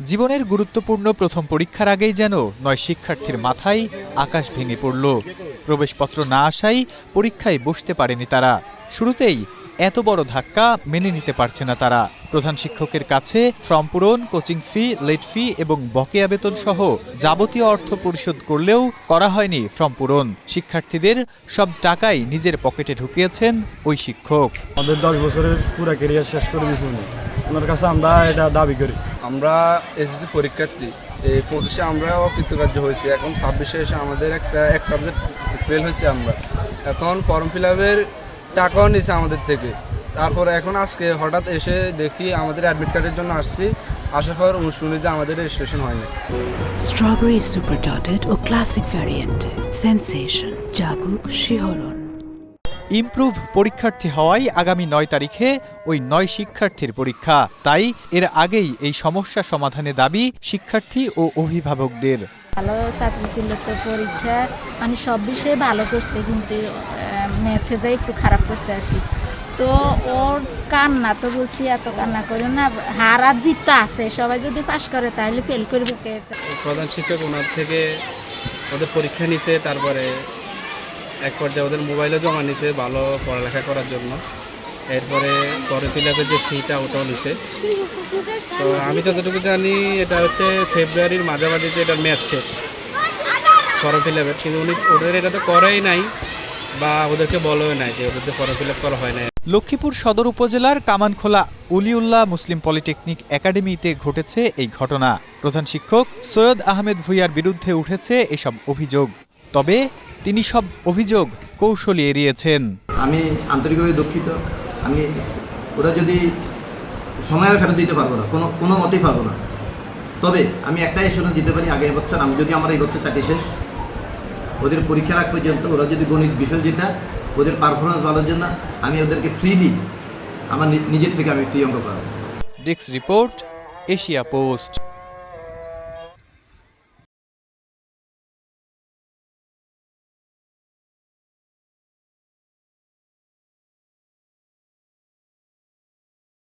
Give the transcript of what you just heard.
জীবনের গুরুত্বপূর্ণ প্রথম পরীক্ষার আগেই যেন ৯ শিক্ষার্থীর মাথায় আকাশ ভেঙে পড়ল। প্রবেশপত্র না আসায় পরীক্ষায় বসতে পারেনি তারা। শুরুতেই এত বড় ধাক্কা মেনে নিতে পারছে না তারা। প্রধান শিক্ষকের কাছে ফর্ম পূরণ, কোচিং ফি, লেট ফি এবং বকেয়া বেতন সহ যাবতীয় অর্থ পরিশোধ করলেও করা হয়নি ফর্ম পূরণ। শিক্ষার্থীদের সব টাকাই নিজের পকেটে ঢুকিয়েছেন ওই শিক্ষক। আমাদের 10 বছরের পুরো ক্যারিয়ার শেষ করে দিয়েছি ওনার কাছে আমরা এটা দাবি করি। আমরা এসএসসি পরীক্ষার্থী, এই 25-এ আমরা অকৃতকার্য হয়েছি। এখন 26-এ এসে আমাদের এক সাবজেক্ট ফেল হয়েছে। আমরা এখন ফর্ম ফিল আপের টাকাও নিছে আমাদের থেকে। তারপরে এখন আজকে হঠাৎ এসে দেখি আমাদের অ্যাডমিট কার্ডের জন্য আসছি, আসার পর শুনি যে আমাদের রেজিস্ট্রেশন হয়নি। স্ট্রবেরি সুপার ডটেড ও ক্লাসিক ভ্যারিয়েন্ট সেন্সেশন জাগুক শিহরণ। ইমপ্রুভ পরীক্ষার্থী হওয়ায় আগামী ৯ তারিখে ওই ৯ শিক্ষার্থীর পরীক্ষা। তাই এর আগেই এই সমস্যা সমাধানে দাবি শিক্ষার্থী ও অভিভাবকদের। ভালো ছাত্র ছিল তো, পরীক্ষা মানে সব বিষয়ে ভালো করছে, কিন্তু ম্যাথে যাই একটু খারাপ করছে আর কি। তো ওর কান্না তো বলছি এত কান্না করে না, হার আর জিত তো আছে, সবাই যদি পাশ করে তাহলে ফেল করবে কে? প্রধান শিক্ষক ওনার থেকে ওদের পরীক্ষা নিছে, তারপরে এক পর্যায়ে ওদের মোবাইলও জমা নিছে ভালো পড়ালেখা করার জন্য। এরপরে ফর্ম ফিল আপের যে ফিটা ওটাও নিছে। তো আমি যতটুকু জানি এটা হচ্ছে ফেব্রুয়ারির মাঝামাঝিতে এটার ম্যাচ শেষ ফর্ম ফিল আপের, কিন্তু উনি ওদের এটা তো করেই নাই বা ওদেরকে বলেও নাই যে ওদের ফর্ম ফিল আপ করা হয় নাই। লক্ষ্মীপুর সদর উপজেলার কামানখোলা উলিউল্লাহ মুসলিম পলিটেকনিক একাডেমিতে ঘটেছে এই ঘটনা। প্রধান শিক্ষক সৈয়দ আহমেদ ভূঁইয়ার বিরুদ্ধে উঠেছে এসব অভিযোগ। তবে তিনি সব অভিযোগ কৌশলী এড়িয়েছেন। আমি আন্তরিকভাবে দুঃখিত। আমি ওরা যদি সময় ফেরত দিতে পারবো না, কোনো মতেই পারবো না। তবে আমি একটাই এসে দিতে পারি, আগের বছর আমি যদি আমার এই বছর চাকরি শেষ, ওদের পরীক্ষার আগ পর্যন্ত ওরা যদি গণিত বিষয় যেটা ওদের পারফরমেন্স ভালোর জন্য আমি ওদেরকে ফ্রিলি আমার নিজের থেকে আমি ফ্রি অঙ্ক করাবো। Desk report, Asia post.